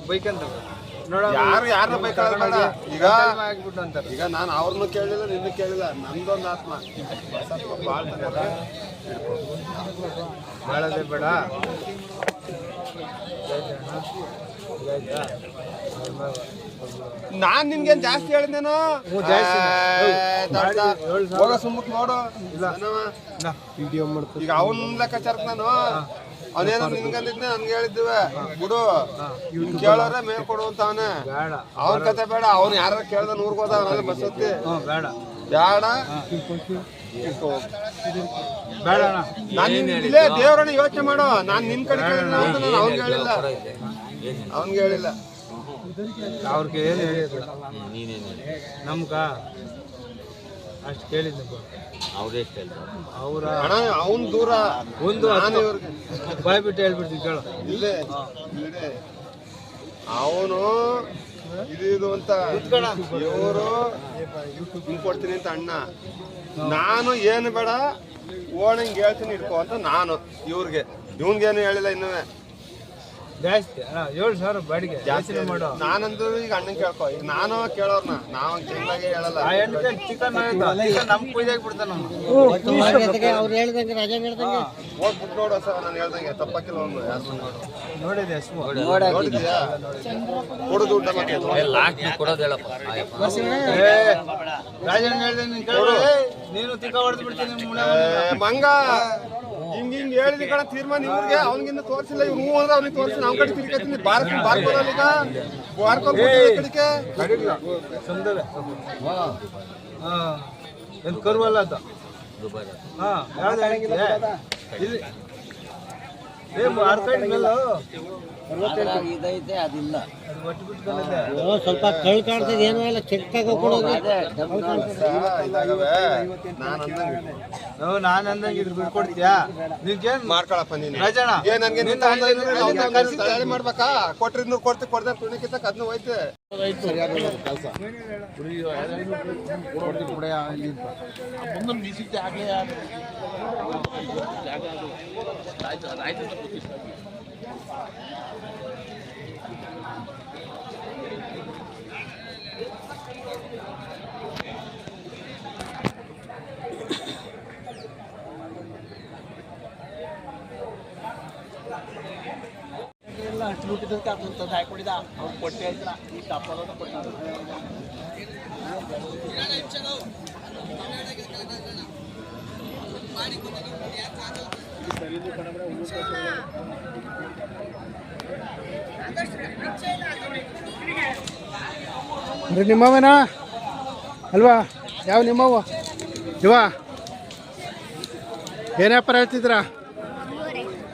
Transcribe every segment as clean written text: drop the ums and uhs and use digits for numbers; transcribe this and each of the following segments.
Bike ಅಂತ ಯಾರು ಬೇಕಾದ್ರೆ ಈಗ ಈಗ ನಾನು ಅವ್ರನ್ನೂ ಕೇಳಿಲ್ಲ ನಿನ್ನ ಕೇಳಿಲ್ಲ ನಮ್ದೊಂದು ಆತ್ಮ ಬಾಳದೇ ಬೇಡ. ನಾನ್ ನಿನ್ಗೇನ್ ಜಾಸ್ತಿ ಹೇಳಿದ್ದೇನೋ ಹೋಗ ಸುಮ್ಮಕ್ ನೋಡು. ಈಗ ಅವನ್ ಲೆಕ್ಕಾಚಾರಕ್ ನಾನು ಅವನೇನೋ ನಿನ್ಗಂದಿದ್ನೆ ನನ್ಗೆ ಹೇಳಿದ್ವಿ ಬಿಡು ಕೇಳೋರೆ ಮೇಲ್ ಕೊಡು ಅಂತ ಅವನೇ. ಅವನ ಕತೆ ಬೇಡ. ಅವ್ನು ಯಾರ ಕೇಳ್ದ ಊರ್ಗ್ ಹೋದ ಅವನಲ್ಲಿ ಬಸ್ ಹತ್ತಿ ಬೇಡ ನಾನು ಇಲ್ಲೇ ದೇವ್ರನ್ನ ಯೋಚನೆ ಮಾಡೋ. ನಾನ್ ನಿನ್ ಕಡೆ ಕೇಳಿಲ್ಲ ನಾನು ಅವ್ನ್ಗೆ ಹೇಳಿಲ್ಲ ಅವ್ರಿಗೆ ಏನು ಹೇಳಿದ್ರು ನಮ್ಗ ಅಷ್ಟು ಕೇಳಿದ್ದೆ ಅವ್ರ ಅವನ್ ದೂರ ಒಂದು ಬಾಯ್ ಬಿಟ್ಟು ಹೇಳ್ಬಿಡ್ತೀವಿ ಕೇಳು. ಇಲ್ಲೇ ಅವನು ಇದು ಅಂತ ಇವರು ಕೊಡ್ತೀನಿ ಅಂತ ಅಣ್ಣ. ನಾನು ಏನು ಬೇಡ ಓಣಂಗೆ ಹೇಳ್ತೀನಿ ಇಟ್ಕೋ ಅಂತ ನಾನು ಇವ್ರಿಗೆ. ಇವನ್ಗೇನು ಹೇಳಿಲ್ಲ ಇನ್ನುವೆ ಜಾಸ್ತಿ 7,000 ಬಾಡಿಗೆ ಜಾಸ್ತಿ ಮಾಡೋ. ನಾನಂದ್ರೆ ಈಗ ಅಣ್ಣನ್ ಕೇಳ್ಕೊ. ಈಗ ನಾನು ಕೇಳೋರ್ನ ನಾವು ಚೆನ್ನಾಗಿ ಹೇಳಲ್ಲ. ಚಿಕನ್ ನಮ್ ಕುಯ್ದಾಗಿ ಬಿಡ್ತಾನ ಹೋಗ್ಬಿಟ್ಟು ನೋಡು ಸರ್. ನಾನು ಹೇಳ್ದಂಗೆ ತಪ್ಪಕ್ಕಿಲ್ಲ. ಒಂದು ನೋಡಿದೆ ನೋಡಿದ್ಯಾ ಕೊಡುದು ಊಟ ರಾಜನ್ ಹೇಳ್ದೆ ನೀನು ತಿಕ್ಕ ಹೊಡೆದು ಬಿಡ್ತೀನಿ ಮಂಗ. ಹಿಂಗ್ ಹೇಳಿದ ಕಣ ತೀರ್ಮಾನ ಇವ್ರಿಗೆ. ಅವ್ನಿಗಿನ್ನ ತೋರಿಸಿಲ್ಲ. ಇವ್ರು ಹೂ ಅಂದ್ರೆ ಅವ್ನಿಗೆ ತೋರಿಸಿ ನಾವು ಕಡೆ ತಿರ್ಗತೀನಿ. ಬಾರ್ಕೋಲ್ಲ ಈಗ ಬಾರ್ಕೋದಕ್ಕೆ ಎಂತ ಕರುವಲ್ಲ ಅದು. ಇಲ್ಲಿ ಸ್ವಲ್ಪ ಕಳ್ ಕಾಣ್ತದೆ. ಏನೋ ಎಲ್ಲ ಚೆಕ್ ನಾನು ಅಂದಂಗೆ ಇದ್ರ ಬಿಡ್ಕೊಡ್ತೀಯಾ ನಿನ್ಗೇನ್ ಮಾಡ್ಕೊಳಪ್ಪ ನೀನು. ರಾಜಣ್ಣ ಮಾಡ್ಬೇಕಾ? ಕೊಟ್ರೆ 200 ಕೊಡ್ತಿ ಕೊಡ್ದೆ ತುಣಿಕಿತ್ತ ಅದನ್ನ ಹೋಯ್ತೆ. ಅಷ್ಟು ಬಿಟ್ಟಿದ್ದಕ್ಕೆ ಅದನ್ನ ಹಾಕೊಂಡಿದ್ದ ಅವ್ರು ಕೊಟ್ಟೆ ಆಯ್ತು. ಈ ಕಾಪಾಡೋದ ಕೊಟ್ಟ ನಿಮ್ಮವನಾ ಅಲ್ವಾ? ಯಾವ ನಿಮ್ಮವ ಇವ ಏನು ವ್ಯಾಪಾರ ಹೇಳ್ತಿದ್ರಾ?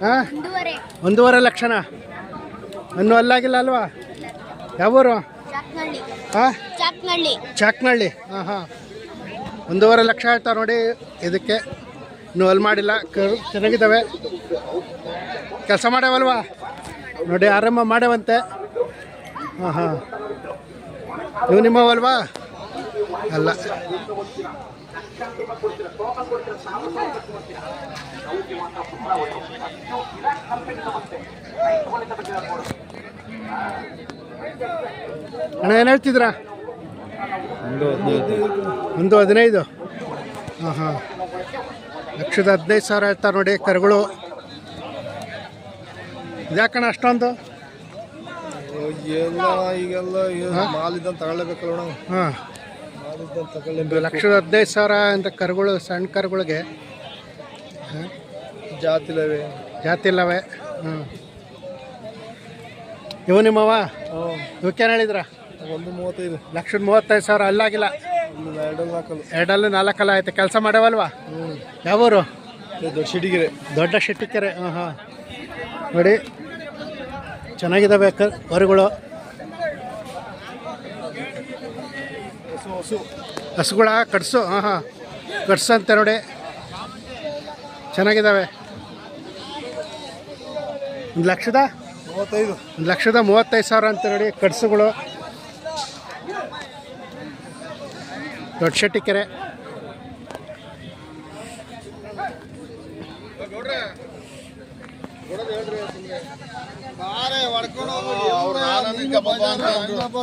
ಹಾಂ 1.5 ಲಕ್ಷನ ಇನ್ನೂ ಅಲ್ಲಾಗಿಲ್ಲ ಅಲ್ವಾ? ಯಾವೂರು? ಹಾಂ ಚಾಕ್ನಹಳ್ಳಿ. ಹಾಂ ಹಾಂ 1.5 ಲಕ್ಷ ಹೇಳ್ತಾರೆ ನೋಡಿ. ಇದಕ್ಕೆ ಇನ್ನೂ ಅಲ್ಲಿ ಮಾಡಿಲ್ಲ. ಚೆನ್ನಾಗಿದ್ದಾವೆ. ಕೆಲಸ ಮಾಡ್ಯಾವಲ್ವಾ ನೋಡಿ. ಆರಂಭ ಮಾಡ್ಯಾವಂತೆ. ಹಾಂ ಹಾಂ ನೀವು ನಿಮ್ಮವಲ್ವಾ? ಅಲ್ಲ ಅಣ್ಣ ಏನು ಹೇಳ್ತಿದ್ರಾ? 1.15. ಹಾಂ ಹಾಂ 1,15,000 ಹೇಳ್ತಾರೆ ನೋಡಿ ಕರುಗಳು. ಇದ್ಯಾಕಣ್ಣ ಅಷ್ಟೊಂದು? ಈಗೆಲ್ಲ ಮಾಲಿದ್ದಂತ ತಗೊಳ್ಳೇಬೇಕಲ್ಲ. ಹಾಂ 1,15,000 ಅಂತ ಕರುಗಳು. ಸಣ್ಣ ಕರುಗಳಿಗೆ ಜಾತಿ ಇಲ್ಲವೆ. ಹ್ಞೂ ಇವು ನಿಮ್ಮವ? ಇವಕ್ಕೇನು ಹೇಳಿದ್ರ? 1,35,000 ಅಲ್ಲಾಗಿಲ್ಲ. 2-4 ಆಯ್ತು. ಕೆಲಸ ಮಾಡ್ಯಾವಲ್ವಾ? ಯಾವೂರು? ದೊಡ್ಡ ಶೆಟ್ಟಿಕೆರೆ. ಹಾಂ ಹಾಂ ನೋಡಿ ಚೆನ್ನಾಗಿದ್ದಾವೆ ಕರುಗಳು. ಹಸುಗಳ ಕಟ್ಸು. ಹಾಂ ಹಾಂ ಕಟ್ಸು ಅಂತ ನೋಡಿ ಚೆನ್ನಾಗಿದ್ದಾವೆ. 1,35,000 ಅಂತ ನೋಡಿ ಕಟ್ಸುಗಳು. ದೊಡ್ಡ ಶೆಟ್ಟಿಕೆರೆ.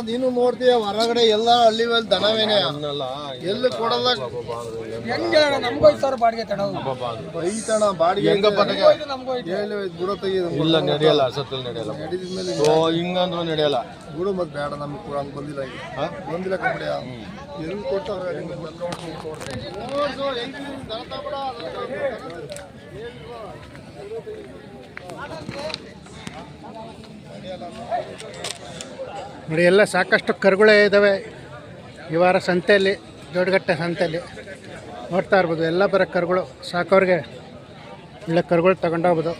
ನೀನು ನೋಡ್ತೀಯ ಹೊರಗಡೆ ಎಲ್ಲ ಹಳ್ಳಿ ದನವೇನೆ ಎಲ್ಲಿ ಕೊಡಲ್ಲ ಹೆಂಗೆ ನಮ್ಗೂ 5 ಸಾವಿರ ಬಾಡಿಗೆ ತಣ ಐತಣ ಬಾಡಿಗೆ ಬುಡ ತೆಗೆದು ಇಲ್ಲ ನಡೆಯಲ್ಲ ಸತ್ತಲ್ಲಿ ನಡೆಯಲ್ಲ ಹಿಂಗಂದ್ರೂ ನಡೆಯಲ್ಲ ಬಿಡು ಮತ್ತೆ ಬೇಡ ನಮ್ಗೆ ಕೂಡ ಹಂಗೆ ಬಂದಿಲ್ಲ ಈಗ ಬಂದಿಲ್ಲ ಕಂಬಡಿಯ ಎಲ್ಲಿ ಕೊಟ್ಟವ್ರೆ ನೋಡಿ ಎಲ್ಲ ಸಾಕಷ್ಟು ಕರುಗಳೇ ಇದ್ದಾವೆ ಈ ವಾರ ಸಂತೆಯಲ್ಲಿ, ದೊಡ್ಡಗಟ್ಟೆ ಸಂತೆಯಲ್ಲಿ ನೋಡ್ತಾ ಇರ್ಬೋದು. ಎಲ್ಲ ಬರೋ ಕರುಗಳು ಸಾಕೋರಿಗೆ ಒಳ್ಳೆ ಕರುಗಳು ತಗೊಂಡೋಗ್ಬೋದು.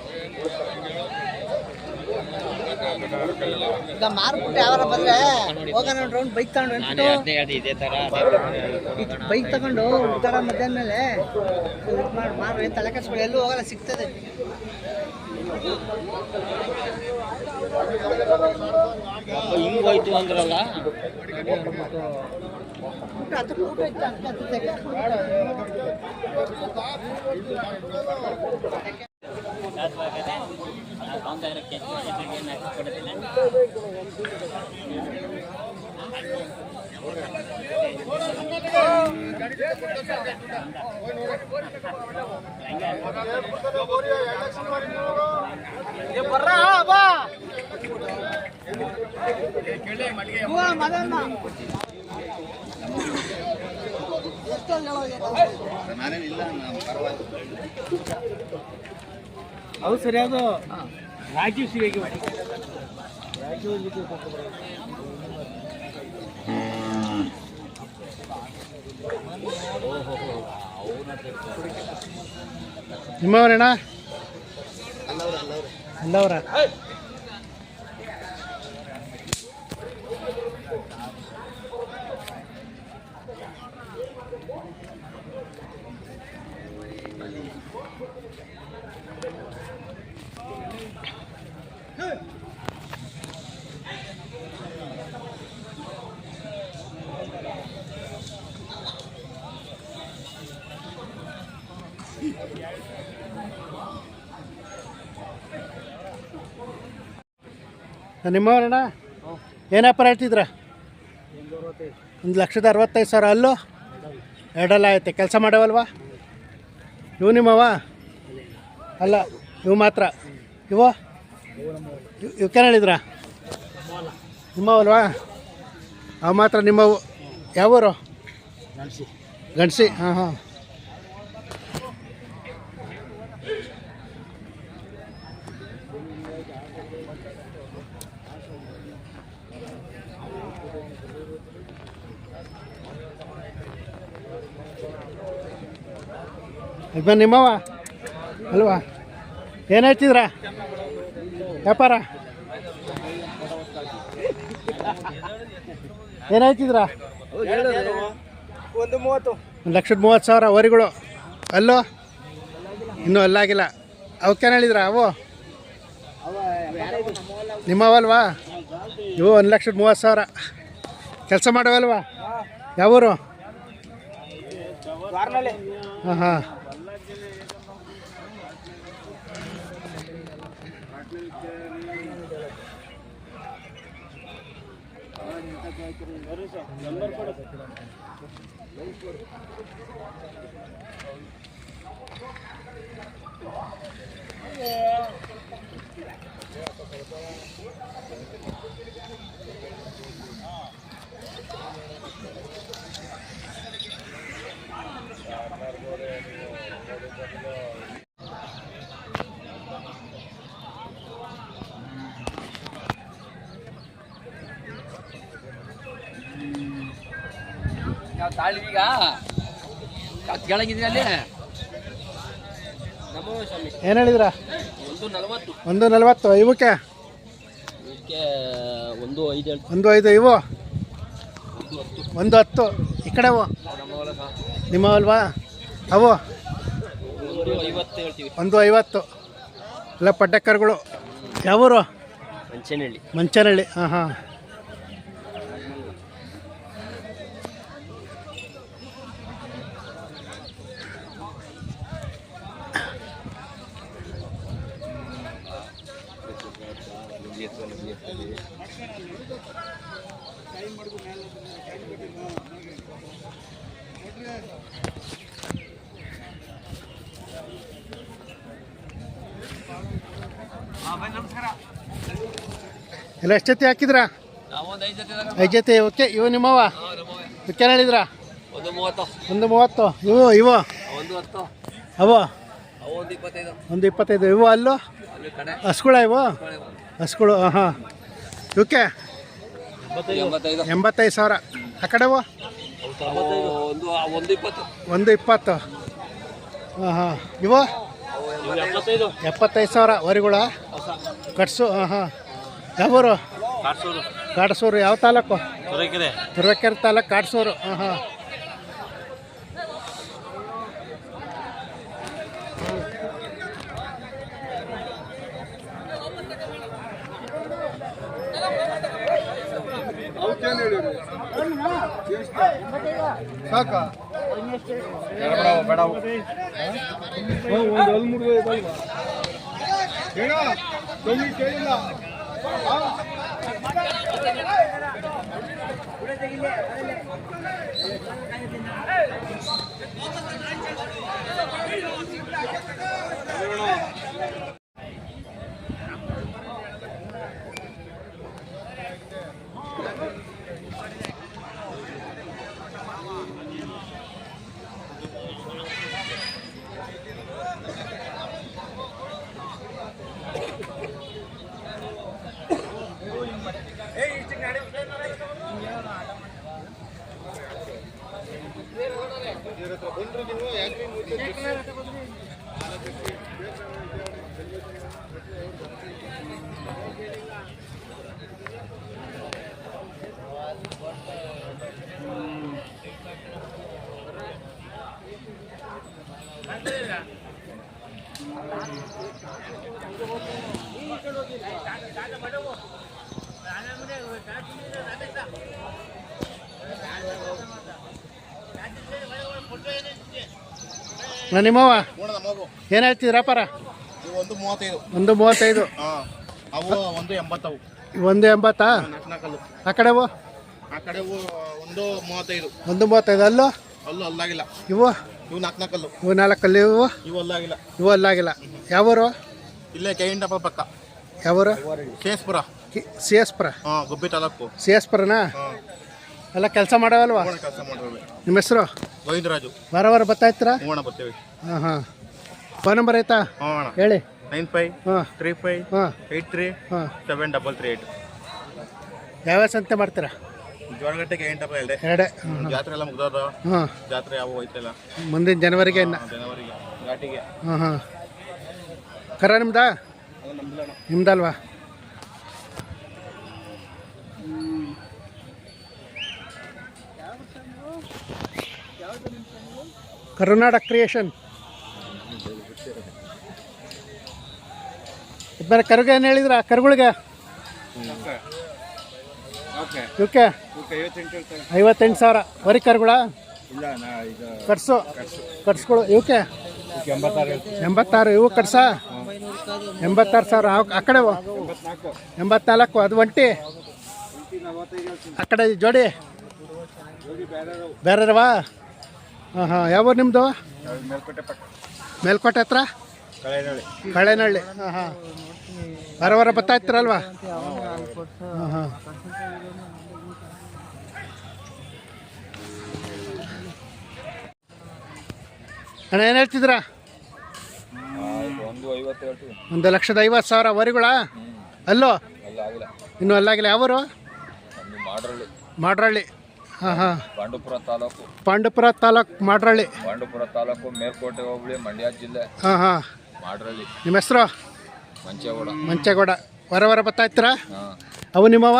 ಈಗ ಮಾರ್ಬಿಟ್ಟು ಯಾವಾರ ಬಂದ್ರೆ ಹೋಗೋಣ ರೌಂಡ್ ಬೈಕ್ ತಗೊಂಡು ಬೈಕ್ ತಗೊಂಡು ಉತ್ತರ ಮಧ್ಯಾಹ್ನ ಮೇಲೆ ಮಾರು ತಲೆ ಕೆಡಿಸ್ಕೊಳ್ಳಿ, ಎಲ್ಲೂ ಹೋಗಲ್ಲ, ಸಿಗ್ತದೆ. ಹಿಂಗೋಯ್ತು ಅಂದ್ರಲ್ಲ ಊಟ ಇತ್ತು ಅದು ಸರಿ. ಅದು ರಾಜೀವ್ ಸಿಗಕ್ಕೆ ನಿಮ್ಮವರೇನಾ? ಅಲ್ಲವ್ರ ನಿಮ್ಮವರಣ್ಣ ಏನು ವ್ಯಾಪಾರ ಹೇಳ್ತಿದ್ರ? 1,65,000. ಅಲ್ಲೂ ಎರಡಲ್ಲ ಐತೆ. ಕೆಲಸ ಮಾಡವಲ್ವಾ ಇವು? ನಿಮ್ಮವ ಅಲ್ಲ, ಇವು ಮಾತ್ರ. ಇವಕ್ಕೇನು ಹೇಳಿದ್ರ? ನಿಮ್ಮವಲ್ವಾ? ಅವು ಮಾತ್ರ ನಿಮ್ಮವು. ಯಾವೂರು? ಗಣಸಿ. ಹಾಂ ಹಾಂ. ಇದು ನಿಮ್ಮವ ಅಲ್ವಾ? ಏನು ಹೇಳ್ತಿದ್ರ ವ್ಯಾಪಾರ? ಏನು ಹೇಳ್ತಿದ್ರ? 1,30,000 ವರಿಗಳು. ಅಲ್ಲೋ ಇನ್ನೂ ಅಲ್ಲಾಗಿಲ್ಲ. ಅವಕ್ಕೇನು ಹೇಳಿದ್ರ? ಅವು ನಿಮ್ಮವಲ್ವಾ? ಇವು 1,30,000. ಕೆಲಸ ಮಾಡವಲ್ವಾ? ಯಾವೂರು? ಹಾಂ ಹಾಂ. ತಾಳಿಗ ಕೆಳಗಿದ್ರಲ್ಲಿ ಏನು ಹೇಳಿದ್ರ? 1,40. ಇವಕ್ಕೆ 1,5. ಇವು 1,10. ಈ ಕಡೆ ಅವು ನಿಮ್ಮವಲ್ವಾ? ಅವು 1,50. ಎಲ್ಲ ಪಡ್ಡಕ್ಕರ್ಗಳು. ಯಾವೂರು? ಮಂಚನಹಳ್ಳಿ. ಹಾಂ ಹಾಂ. ಎಲ್ಲ ಎಷ್ಟು ಜೊತೆ ಹಾಕಿದ್ರಾ? 5 ಜೊತೆ. ಓಕೆ. ಇವು ನಿಮ್ಮವ ಏನು ಹೇಳಿದ್ರಾ? 1.30. ಇವು ಅವು 1.25. ಇವು ಅಲ್ಲೂ ಹಸ್ಗಳ ಇವು ಹಸ್ಗಳು. ಹಾಂ. ಇವಕ್ಕೆ 85,000. ಆ ಕಡೆವು 1.20. ಹಾಂ ಹಾಂ. ಇವು 75,000 ವರಿಗಳ ಕಟ್ಸು. ಹಾಂ ಹಾಂ. ಯಾವೂರು? ಕಾಡಸೂರು. ಯಾವ ತಾಲೂಕು? ತುರುವೇಕೆರೆ ತಾಲೂಕು, ಕಾಡಸೂರು. ಹಾಂ ಹಾಂ. ಸಾಕಾ? ಕೇಳಿಲ್ಲ. ನಿಮ್ಮವ ಏನು ಹೇಳ್ತಿದ್ರು ವ್ಯಾಪಾರ? 1.35. ಅವು 1.80. 1.80. ಆ ಕಡೆವು? ಆ ಕಡೆವು 1.35. 1.35. ಅಲ್ಲೂ ಅಲ್ಲಾಗಿಲ್ಲ. ಇವು 4 ಇವು 4 ಇವು ಅಲ್ಲಾಗಿಲ್ಲ. ಇವು ಅಲ್ಲಾಗಿಲ್ಲ. ಯಾವೂರು? ಇಲ್ಲೇ ಕೆಂಡಪ್ಪ ಪಕ್ಕ. ಯಾವೂರು? ಕೇಸ್ಪುರ. CS ಪುರ. ಗುಬ್ಬಿ ತಾಲೂಕು. CS ಪುರನಾ? ಎಲ್ಲ ಕೆಲಸ ಮಾಡವಲ್ವಾ? ಕೆಲಸ ಮಾಡೋದು. ನಿಮ್ಮ ಹೆಸರು? ಗೋವಿಂದರಾಜು. ವಾರ ಬರ್ತಾ ಇರ್ತೀರಾ? ಬರ್ತೀವಿ. ಹಾಂ ಹಾಂ. ಫೋನ್ ನಂಬರ್ ಆಯ್ತಾ? ಹೇಳಿ. 9535383788. ಯಾವ್ಯಾವ ಸಂತೆ ಮಾಡ್ತೀರಾ? ಜೋಳಗಟ್ಟೆಗೆ 8 ಇದೆ. 2. ಜಾತ್ರೆ ಎಲ್ಲ ಮುಗ್ದೋದು. ಹಾಂ. ಜಾತ್ರೆ ಯಾವ ಹೋಯ್ತಿಲ್ಲ. ಮುಂದಿನ ಜನವರಿಗೆ ಜನವರಿಗೆ ಘಾಟಿಗೆ. ಹಾಂ ಹಾಂ. ಕರ ನಿಮ್ದಾ? ನಿಮ್ದಲ್ವಾ? ಕರುನಾಡ ಕ್ರಿಯೇಷನ್. ಬೇರೆ ಕರುಗೆ ಏನು ಹೇಳಿದ್ರ? ಕರುಗಳಿಗೆ ಇವಕ್ಕೆ 58,000. ವರಿ ಕರುಗಳ ಕಟ್ಸ್ಗಳು ಇವಕ್ಕೆ 86. ಇವು ಕಟ್ಸ 86,000. ಆ ಕಡೆ 84. ಅದು ಒಂಟಿ. ಆ ಕಡೆ ಜೋಡಿ ಬೇರೆವಾ? ಹಾಂ ಹಾಂ. ಯಾವ ನಿಮ್ಮದು? ಮೇಲ್ಕೋಟೆ ಹತ್ರ ಕಳೆನಹಳ್ಳಿ. ಹಾಂ ಹಾಂ. ವಾರ ಬರ್ತಾ ಇರ್ತೀರಲ್ವಾ? ಹಾಂ ಹಾಂ. ಅಣ್ಣ ಏನು ಹೇಳ್ತಿದ್ದೀರಾ? 1,50,000 ವರಿಗಳ ಅಲ್ಲೋ? ಇನ್ನೂ ಅಲ್ಲಾಗಿಲ್ಲ. ಯಾವರು? ಮಾಡ್ರಳ್ಳಿ. ಹಾಂ ಹಾಂ. ಪಾಂಡುಪುರ ತಾಲೂಕು ಮಾಡ್ರಳ್ಳಿ. ಮೇಲ್ಕೋಟೆ ಹೋಬಳಿ, ಮಂಡ್ಯ ಜಿಲ್ಲೆ. ಹಾಂ ಹಾಂ. ಮಾಡ್ರಳ್ಳಿ. ನಿಮ್ಮ ಹೆಸರು? ಮಂಚೇಗೌಡ. ವಾರ ಬರ್ತಾ ಇರ್ತೀರಾ? ಅವು ನಿಮ್ಮವ?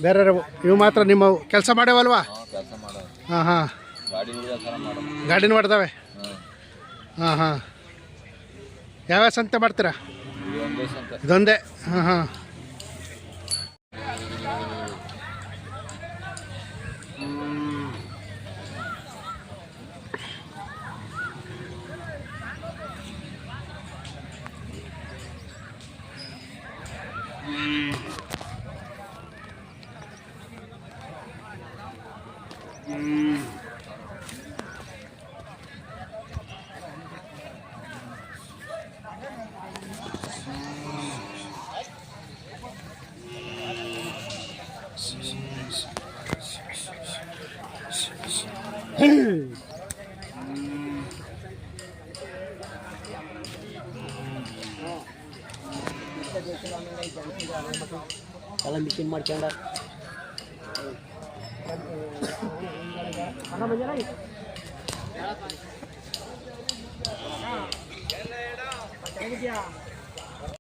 ಬೇರೆಯವು. ಇವು ಮಾತ್ರ ನಿಮ್ಮವು. ಕೆಲಸ ಮಾಡ್ಯಾವಲ್ವಾ? ಹಾಂ ಹಾಂ. ಗಾಡಿನ ಮಾಡ್ದಾವೆ. ಹಾಂ ಹಾಂ. ಯಾವ್ಯಾವ ಸಂತೆ ಮಾಡ್ತೀರಾ? ಇದೊಂದೇ. ಹಾಂ ಹಾಂ. ಎಲ್ಲ ಮಿಷಿನ್ ಮಾಡ್ಕೊಂಡ